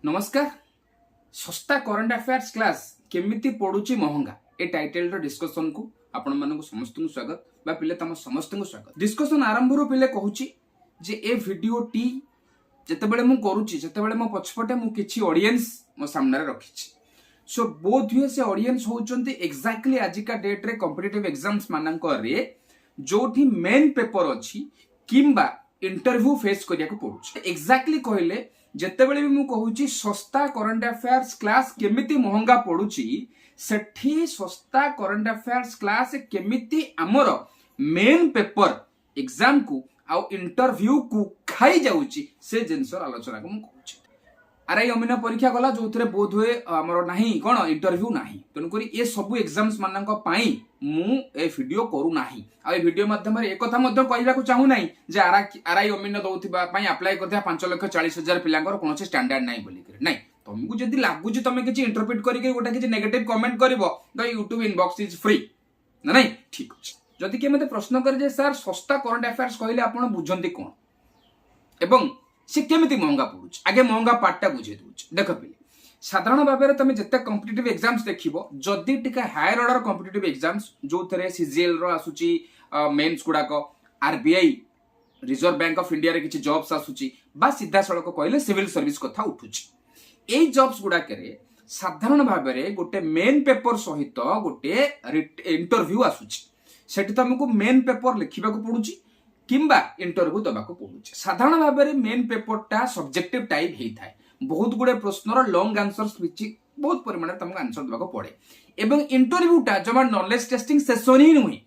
नमस्कार। सस्ता current affairs class केमिति पड़ुची महंगा ए टाइटल रो डिस्कशन को आपण मानक समस्त को स्वागत बा पिले तम समस्त को स्वागत। डिस्कशन आरंभ रो पिले कहूची जे ए वीडियो टी जतेबेले मु करूची जतेबेले मो पछपटे मु किछि ऑडियंस मो सामने रे रखिछि। सो बोथ हुए से ऑडियंस होचंती एक्जेक्टली आज का डेट रे कॉम्पिटिटिव एग्जाम्स मानक रे जोठी मेन पेपर अछि किंबा इंटरव्यू फेस करिया को पड़ुची। एक्जेक्टली कहले जेतेबेले भी मु कहूची सस्ता करंट अफेयर्स क्लास केमिति महंगा पड़ुची सेठी सस्ता करंट अफेयर्स क्लास केमिति हमर मेन पेपर एग्जाम को आउ इंटरव्यू को खाई जाउची से जिनसर आलोचना को मु कहूची। आरआई अमीन परीक्षा गला जोथरे बोध हुए हमर नाही कोन इंटरव्यू नाही तन करी ए सब एग्जाम्स मानक पई मु ए वीडियो करू नाही। आ ए वीडियो माध्यम रे एक कथा मध्य कहबा को चाहू नाही जे आरआई अमीन दउथिबा पई अप्लाई करथिया 5,40,000 पिलांकर कोनसे स्टैंडर्ड नाही बोली करे नाही। तुमको जदी लागु जे तमे किछि इंटरप्रेट करि के गोटा किछि नेगेटिव कमेंट करबो the YouTube inbox is free ना नहीं ठीक अछि। जदी के मते प्रश्न करे जे सर सस्ता करंट अफेयर्स कहले आपण बुझंती कोन एवं से केमिति महंगा पड़ुछ आगे महंगा पार्टटा बुझे दूछ। देख पिले साधारण भाव में तुम जिते कॉम्पिटिटिव एग्जाम्स देखिबो जदी टिका हायर ऑर्डर कॉम्पिटिटिव एग्जाम्स जो थरे सीजीएल रो आसुची मेंस गुडा को RBI reserve bank of India रे किछि जॉब्स आसुची बा सीधा सड़क कहले सिविल सर्विस कथा उठुची। एई जॉब्स गुडा करे साधारण भाव में गोटे मेन पेपर सहित गोटे इंटरव्यू आसुची सेठी तुमको मेन पेपर लिखिबा को पड़ुची किंबा इंटरव्यू दबाको पड़ुची। साधारण भाव में मेन पेपरटा सब्जेक्टिव टाइप हेई थाए बहुत गुडे प्रश्नर लॉन्ग आंसर्स पिछि बहुत परिमाण तुमको आंसर दबाको पड़े एवं इंटरव्यूटा जमा नॉलेज टेस्टिंग सेशन ही नुहे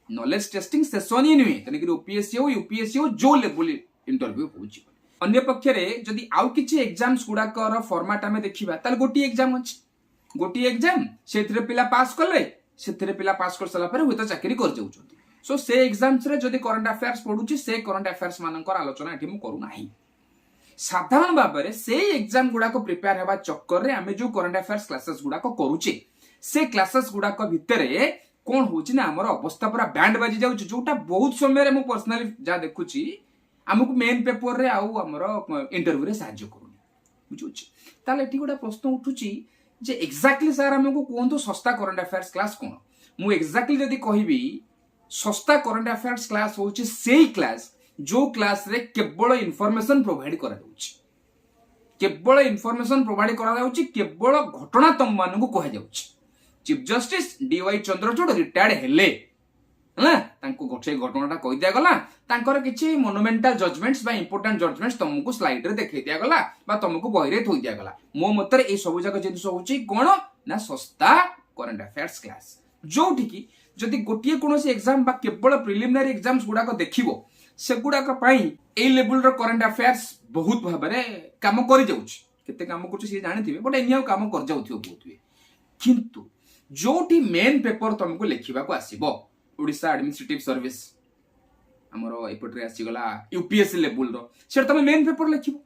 नॉलेज टेस्टिंग सेशन ही नुहे तने कि ओपीएससी हो यूपीएससी हो जो लेवल इंटरव्यू होउची। अन्य पक्ष रे जदी आउ किछि एग्जाम्स गुडा कर फॉर्मेट हमें देखिबा ताल गोटी एग्जाम अछि गोटी एग्जाम सेथिरे पिला पास करले सेथिरे पिला पास कर सला पर होय त चाकरी कर जाउछथि। सो से एग्जाम्स रे जदी करंट अफेयर्स पढुची से करंट अफेयर्स मानकर आलोचना एठी मु करू नाही। साधारण भाव में से एग्जाम गुडा को प्रिपेयर हेबा चक्कर रे आमे जो करंट अफेयर्स क्लासेस गुडा को करूचे से क्लासेस गुडा को भितरे कोन होची ना हमर अवस्था पूरा बैंड बाजी जाउची जोटा बहुत समय रे मु पर्सनली जा देखुची हमकु मेन पेपर रे आउ हमर इंटरव्यू रे सहाय्य करूनी बुझुची। ताले एठी गोटा प्रश्न उठुची जे एक्जेक्टली सर हमकु कोनतो सस्ता करंट अफेयर्स क्लास कोन मु एक्जेक्टली जदी कहिबी सस्ता करंट अफेयर्स क्लास होची सेही क्लास जो क्लास रे केवल इनफॉरमेशन प्रोवाइड करा जाउची केवल इनफॉरमेशन प्रोवाइड करा जाउची केवल घटना तम मानकु कहा जाउची। Chief justice D Y Chandrachud retired हेले ना तांको गोटे घटनाटा कहि दिया गला तांकर किछि मोनुमेंटल जजमेंट्स बा इंपोर्टेंट जजमेंट्स तुमको स्लाइड रे देखै दिया गला बा तुमको बही रे थोइ दिया गला। मो मतर ए सब जक जिंस होची कोन ना सस्ता करंट अफेयर्स क्लास जोठी की जदी गोटिए कोनोसी एग्जाम बा केवल प्रिलिमिनरी एग्जाम्स गुडा को देखिबो सेगुडा का पाई ए लेवल रो करंट अफेयर्स बहुत भाबरे काम करि जाउची केते काम करछ से जानिथिबे बट एनिया काम कर जाउथियो बहुत हुए किंतु जोठी मेन पेपर तुमको लिखिबा को आसीबो ओडिसा एडमिनिस्ट्रेटिव सर्विस हमरो एपटरे आसी गला यूपीएससी लेवल रो सेट तुम मेन पेपर लिखिबो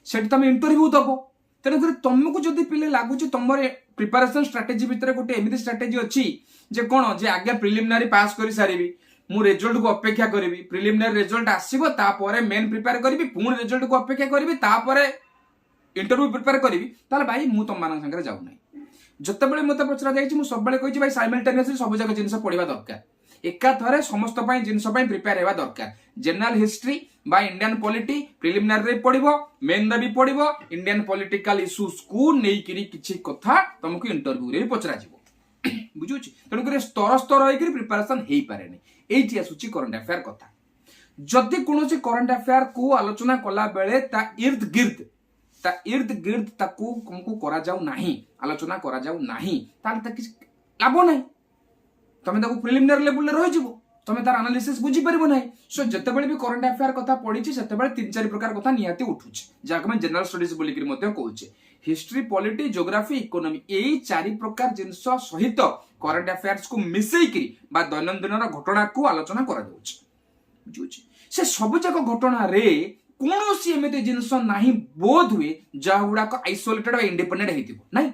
सेट तुम इंटरव्यू दबो तेन कर तुमको जदी पिले लागुची तमरे प्रिपरेशन स्ट्रेटजी भितरे गोटे एमिति स्ट्रेटजी अछि जे कोन जे आगे प्रिलिमिनरी पास करि सारिबी मु रिजल्ट को अपेक्षा करिवि प्रिलिमिनरी रिजल्ट आसीबो तापरे मेन प्रिपेयर करिवि पुन रिजल्ट को अपेक्षा करिवि तापरे इंटरव्यू प्रिपेयर करिवि ताले भाई मु तम मानन संगे जाउ नै जत्ते बेले मते पचरा जाईछि मु सब बेले कहिछि भाई साइमल्टेनियसली सब जगह जिंस पढिबा दरकार एका थरे समस्त पई जिंस पई प्रिपेयर हेबा दरकार। जनरल हिस्ट्री बा इंडियन पॉलिटी प्रिलिमिनरी रे पढिबो मेन रे भी पढिबो इंडियन पॉलिटिकल इश्यूज को नै किरि किछि कथा तुमको इंटरव्यू रे पचरा जिवो बुझुछि तण करे स्तर स्तर होई कि प्रिपरेशन हेई पारे नै एठी आसुची करंट अफेयर कथा। जदि कोनोसी करंट अफेयर को आलोचना कला बेले ता इर्द गिर्द ताकू हमको करा जाऊ नाही आलोचना करा जाऊ नाही ताल तक लाभ नाही तमे ताकू प्रिलिमिनरी लेवल रे रहि जिवो तमे तार एनालिसिस बुझी परबो नाही। सो जते बेले भी करंट अफेयर कथा पढिछि सेते बेले 3-4 प्रकार कथा नियाती उठुछि जाक में जनरल स्टडीज बोली कि मते कहूचे हिस्ट्री पॉलिटी ज्योग्राफी इकोनॉमी एई 4 प्रकार जिंस सहित करंट अफेयर्स को मिसई करी बा दैनंदिन घटना को आलोचना करा जाउछि बुझुछि। से सब जक घटना रे कोनोसी एमिति जिंस नाही बोध हुए जाहुडा को आइसोलेटेड बा इंडिपेंडेंट हेतिबो नाही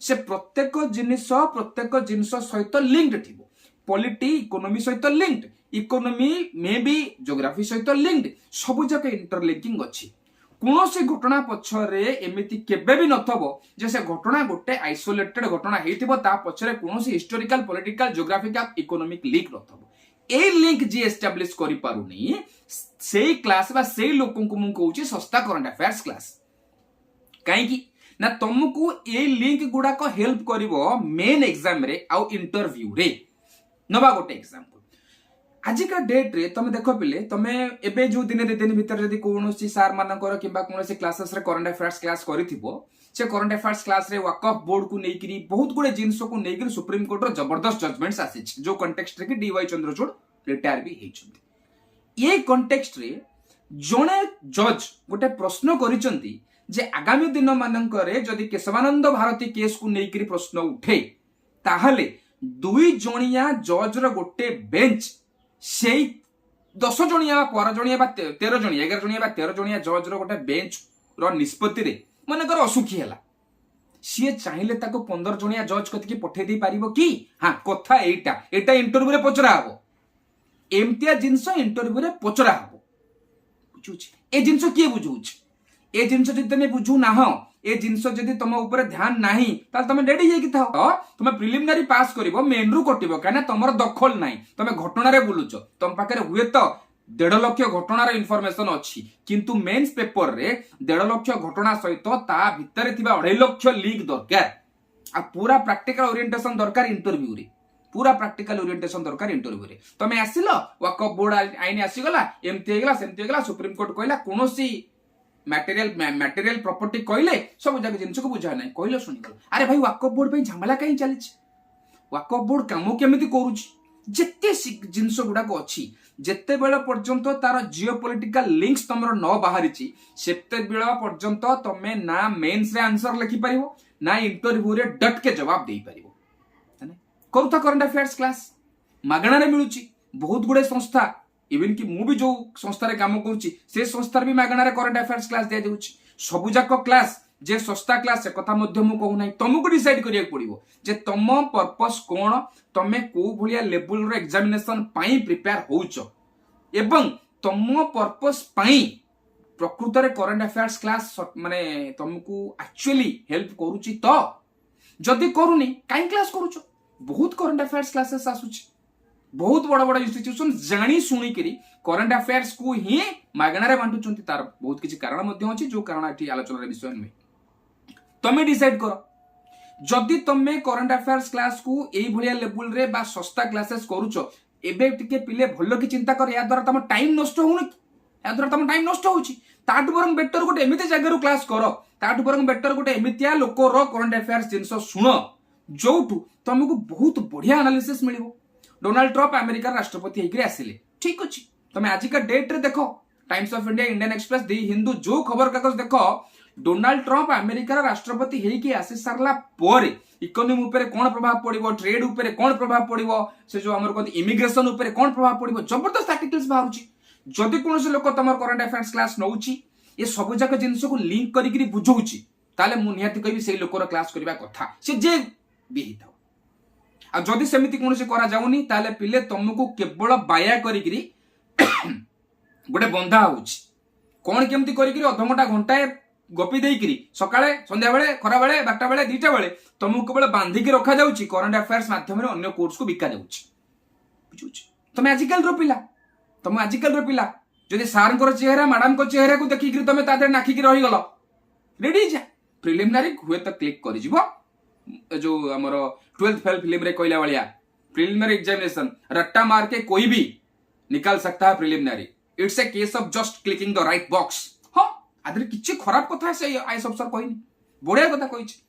से प्रत्येक जिनिस सहित लिंक्ड थिबो पॉलिटी इकोनॉमी सहित linked economy may be geography सहित लिंक्ड सब जक इंटरलिंकिंग अछि कौन घटना पछरे एमती केबे भी नथबो जे से घटना गोटे आइसोलेटेड घटना हेतिबो ता पछरे कौन historical political geographical economic link नथबो ए लिंक जी एस्टाब्लिश करि पारुनी सेई क्लास बा सेई लोकन को मु कहूची सस्ता करंट अफेयर्स क्लास काहे की ना तुमको ए लिंक गुडा को हेल्प करिवो मेन एग्जाम रे आउ इंटरव्यू रे नबा गोटे एग्जांपल आजिका डेट रे तुम देख पिले तुम एबे जो दिन दे दिन भीतर जदी कोनोसी सार मानकर किबा कोनोसी क्लासेस रे करंट अफेयर्स क्लास करिथिबो से करंट अफेयर्स क्लास रे वकफ बोर्ड को नेकरी बहुत गुडे जिंस को नेकरी सुप्रीम कोर्ट रो जबरदस्त जजमेंट्स आसीछ जो कॉन्टेक्स्ट रे कि डीवाई चंद्रचूड़ रिटायर भी हेछंती ये कॉन्टेक्स्ट रे जणे जज गोटे प्रश्न करिसंती जे आगामी दिन मानकरे जदी केशवानंद भारती केस को नेकरी प्रश्न उठे ताहले दुई जणिया जज रो गोटे बेंच से 10 जणिया 12 जणिया 13 जणिया 11 जणिया 13 जणिया जज रो गोटे बेंच रो निष्पत्ति रे मानकर असुखी हैला सी चाहिए 15 जणिया जज कति पठे दी पारिबो कि हां कथा एटा इंटरव्यू रे पचरा हबो एमतिया जिंस इंटरव्यू रे पचरा हबो बुझुछि ए जिंस के बुझुछि ए जिंस जदि तमे बुझु ना हो ए जिंस जदि तुम ऊपर ध्यान नाही ताल तुम रेडी हेकि थाओ तुम प्रिलिमिनरी पास करिवो मेन रु कटिवो काना तमर दखल नाही तुम घटना रे बुलुचो तुम पाखरे हुए तो 1.5 लाख घटनार इनफॉरमेशन अच्छी किंतु मेन्स पेपर रे 1.5 लाख घटना सहित ता भितर थिबा 2.5 लाख लिंक दरकार आ पूरा प्रैक्टिकल ओरिएंटेशन दरकार इंटरव्यू रे पूरा प्रैक्टिकल ओरिएंटेशन दरकार इंटरव्यू रे तमे आसिलो वकफ बोर्ड आईन आसीगला एमती हेगला सेमती हेगला सुप्रीम कोर्ट कहला कोनोसी मटेरियल प्रॉपर्टी कहले सब जगह जिनस को बुझा नहीं कहले सुनिगल अरे भाई वकफ बोर्ड पे झमेला कहीं चली वकफ बोर्ड काम केमिति करूची जेते जिनस गुडा को अच्छी जेते बेला पर्यंत तार जियोपॉलिटिकल लिंक्स तमरो न बाहरिची सेते बेला पर्यंत तमे ना मेंस रे आंसर लिखि परिबो ना इंटरव्यू रे डट के जवाब देई परिबो तने करूता करंट अफेयर्स क्लास मागणा रे मिलुची बहुत गुडे संस्था इवन कि मु भी जो संस्था रे काम करूची से संस्था रे भी मागणा रे करंट अफेयर्स क्लास दे देउची सबु जाको क्लास जे सस्ता क्लास से कथा मध्य मु कहू नाही तुमको डिसाइड करिया पड़िबो जे तम पर्पस कोन तमे को भलिया लेवल रो एग्जामिनेशन पाई प्रिपेयर होउचो एवं तम पर्पस पाई प्रकृत रे करंट अफेयर्स क्लास माने तुमको एक्चुअली हेल्प करूची तो जदी करूनी काई क्लास करूचो बहुत करंट अफेयर्स क्लासेस आसुची बहुत बड़ बड़ इंस्टीट्यूशन जानी सुनी करी करंट अफेयर्स को ही मागणा रे बांटुचंती तार बहुत किछि कारण मध्ये अछि जो कारण एठी आलोचना रे विषय नुहे तमे डिसाइड करो जदी तमे करंट अफेयर्स क्लास को एई भलिया लेवल रे बा सस्ता क्लासेस करूचो एबे टिके पिले भलो कि चिंता कर या द्वारा तम टाइम नष्ट होउनी या द्वारा तम टाइम नष्ट होउची ताटु बरम बेटर गोटे एमिते जगह रो क्लास करो ताटु बरम बेटर गोटे एमितिया लोक रो करंट अफेयर्स जिंस सुनो जोटू तुमको बहुत बढ़िया एनालिसिस मिलिबो डोनाल्ड ट्रम्प अमेरिका राष्ट्रपति हेकरे आसिले ठीक अछि तमे आजिका डेट रे देखो Times of India Indian Express the Hindu जो खबर कागज देखो डोनाल्ड ट्रम्प अमेरिका राष्ट्रपति हेकि आसी सारला पोरे इकोनॉमी ऊपर कोन प्रभाव पड़िबो ट्रेड ऊपर कोन प्रभाव पड़िबो से जो हमर कहते इमिग्रेशन ऊपर कोन प्रभाव पड़िबो जबरदस्त आर्टिकल्स बाहरुची जदी कोनोसे लोक तमर करंट अफेयर्स क्लास नउची ये सब जाक जिंस को लिंक करिकरी बुझौची ताले मु निहाती कहबी सेही लोकर क्लास करबा कथा से जे बिहिता आ जदि सेमिति कोनोसे करा जाउनी ताले पिले तुमको केवल बाया करिकरी गोटे बंधा होउची कोन केमति करिकरी आधा घंटा घंटाए गपी देइकरी सकाळे संध्या बेले खरा बेले 12टा बेले 2टा बेले तुमको केवल बांधी के रखा जाउची करंट अफेयर्स माध्यम रे अन्य कोर्स को बिका जाउची बुझुची तमे आजिकल रो पिला जदि सार को चेहरा मैडम को चेहरा को देखिकरी तमे तादे नाखी के रही गलो रेडी जा प्रिलिमिनरी हुए तो क्लिक करि जिवो जो हमर 12th फेल फिल्म रे कोइला वालिया प्रिलिमिनरी एग्जामिनेशन रट्टा मार के कोई भी निकाल सकता है preliminary it's a case of just clicking the right box हां आदर किछि खराब कथा से आईएएस अफसर कहनी बढ़िया कथा कहिछि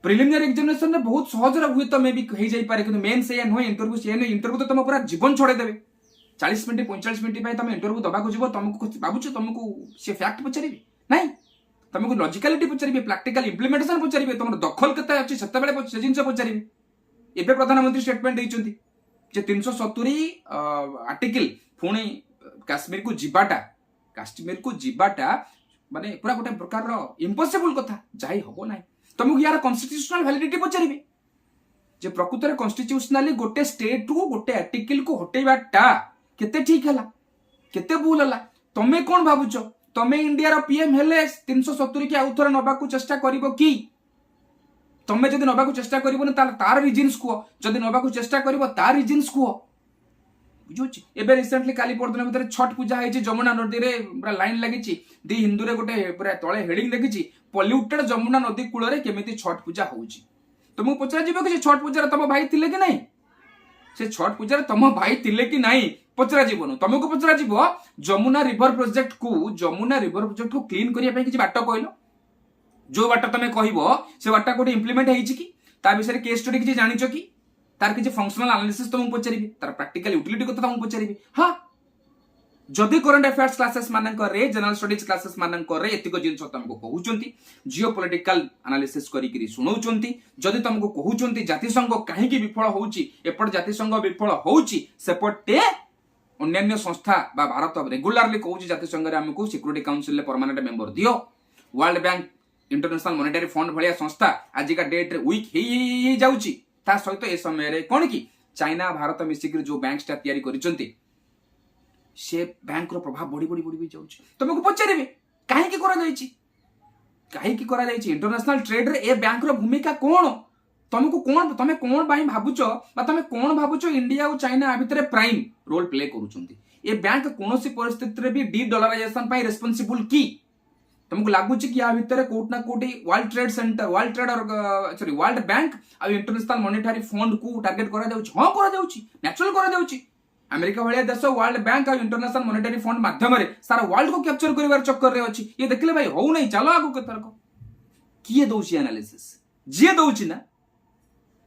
प्रिलिमिनरी एग्जामिनेशन रे बहुत सहज रे हुए तो मे भी कहि जाई पारे किंतु मेन से न इंटरव्यू से न इंटरव्यू तो तुम पूरा जीवन छोड़े देबे 40 मिनिट 45 मिनिट पे तुम इंटरव्यू दबा को जीवो तुमको बाबुछु तुमको से फैक्ट पचारिबे नहीं तुमको लॉजिकलिटी पचारिबे प्रैक्टिकल इंप्लीमेंटेशन पचारिबे तुम दखल केते अछि सेते बेले से जिंस पचारिबे एबे प्रधानमंत्री स्टेटमेंट दैचंती जे 370 आर्टिकल पुणी काश्मीर को जीवाटा माने पूरा गोटे प्रकार रो इम्पॉसिबल कथा जाई हबो नाही तुमको यार कॉन्स्टिट्यूशनल वैलिडिटी पचारिबे जे प्रकृत रे कॉन्स्टिट्यूशनली गोटे स्टेट को गोटे आर्टिकल को हटेबाटा केते ठीक हला केते भूल हला तमे कोन भाबुचो तमे इंडिया रो पीएम हेले 370 की आउ थोर नबाकू चेष्टा करिवो की तमे जदि नबाकू चेष्टा करिवो न तार रीजन्स को जदि नबाकू चेष्टा करिवो तार रीजन्स को बुझुछि एबे रिसेंटली काली परदिन भीतर छठ पूजा हेछि जमुना नदी रे पूरा लाइन लागिछि दी हिंदू रे गोटे पूरा तळे हेडिंग देखिछि पॉल्यूटेड जमुना नदी कूल रे केमिति छठ पूजा होउछि तुमको पचरा जीवो कि छठ पूजा रे तम भाई थिले कि नहीं से छठ पूजा रे तम भाई थिले कि नहीं पचरा जीवन तुमको पचरा जीव जमुना रिवर प्रोजेक्ट को क्लीन करिया पे किछि बाट कहलो जो बाट तमे कहबो से बाट कोठी इंप्लीमेंट हेछि कि ता विषय केस स्टडी किछि जानिचो कि तार किछि फंक्शनल एनालिसिस तुमको पचारिबी तार प्रैक्टिकल यूटिलिटी को तुमको पचारिबी हां जदि करंट अफेयर्स क्लासेस मानक रे जनरल स्टडीज क्लासेस मानक रे एतिको जिंस तुमको कहउचंती जियोपॉलिटिकल एनालिसिस करी करी सुनौचंती जदि तुमको कहउचंती जाति संघ काहे की विफल होउची एपट जाति संघ विफल होउची सेपटे अन्य संस्था बा भारत रेगुलरली कहउची जाति संघ रे हमको सिक्योरिटी काउंसिल ले परमानेंट मेंबर दियो World Bank International Monetary Fund भलिया संस्था आज का डेट रे वीक हे जाउची ता सहित ए समय रे कोन की चाइना भारत मिसिक जो बैंक स्टा तयारी करिसंती से बैंक रो प्रभाव बढ़ी बढ़ी बढ़ी जाउची तुमको पचारिबे काहे की करा जायछि इंटरनेशनल ट्रेड रे ए बैंक रो भूमिका कोन तमे कोन बाई भाबुचो बा तमे कोन भाबुचो इंडिया और चाइना आ भितरे प्राइम रोल प्ले करूचंती ए बैंक कोनोसी परिस्थिति रे भी डी डॉलराइजेशन पाई रिस्पांसिबल की तुमको लागुची कि आ भितरे कोट ना कोटी World Trade Center World Bank आ इंटरनेशनल मॉनेटरी फंड को टारगेट करा जाउची हां करा जाउची नेचुरल करा जाउची अमेरिका भलिया देश वर्ल्ड बैंक और इंटरनेशनल मॉनेटरी फंड माध्यम रे सारा वर्ल्ड को कैप्चर करिवार चक्कर रे अछि ये देखले भाई हो नहीं चलो आगु के तरक किए दउची एनालिसिस जे दउची ना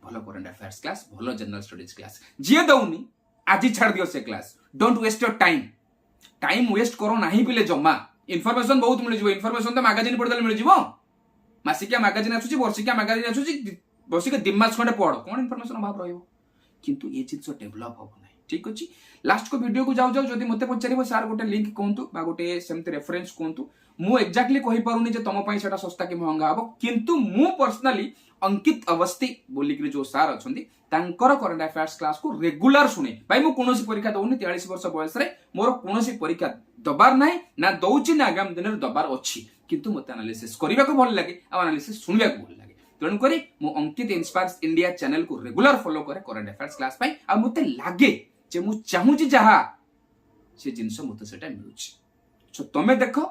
भलो करंट अफेयर्स क्लास भलो जनरल स्टडीज क्लास जे दउनी आज छाड़ दियो से class don't waste your time waste करो नाही बिले जम्मा इनफॉरमेशन बहुत मिल जिवो इनफॉरमेशन तो मैगजीन पढदल मिल जिवो मासिकिया मैगजीन आछुची वर्षिकिया मैगजीन आछुची वर्षिक 2 मास खंडे पढो कोन इनफॉरमेशन अभाव रहइबो किंतु ए चीज तो डेवलप हो नाही ठीक अछि लास्ट को वीडियो को जाऊ जदी मते पचारिबो सर गोटे लिंक कोंतु बा गोटे सेमते रेफरेंस कोंतु मु एक्जेक्टली कहि पारुनी जे तम पई सेटा सस्ता कि महंगा हबो किंतु मु पर्सनली अंकित अवस्थी बोली कि जो सार अछंती तांकर करंट अफेयर्स क्लास को रेगुलर सुने भाई मु कोनोसी परीक्षा दउनी 43 वर्ष बयस रे मोर कोनोसी परीक्षा दबार नाही ना दउची ना आगाम दिन रे दबार अछि किंतु मते एनालिसिस करिबा को भल लागे आ एनालिसिस सुनबा को भल लागे तण करी मु अंकित इंस्पायर्स इंडिया चैनल को रेगुलर फॉलो करे करंट अफेयर्स क्लास पई आ मते लागे जे मु चाहू छी जहा से जिंस मते सेटा मिलुची सो तमे देखो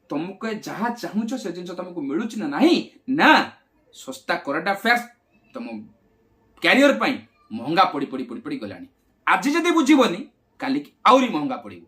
तुमको जहा चाहू छ से जिंस तुमको मिलुची ना नाही ना सस्ता करंट अफेयर्स तुम कैरियर पाई महंगा पड़ी गलानी आज जदि बुझीबनी काली आउरी महंगा पड़िबो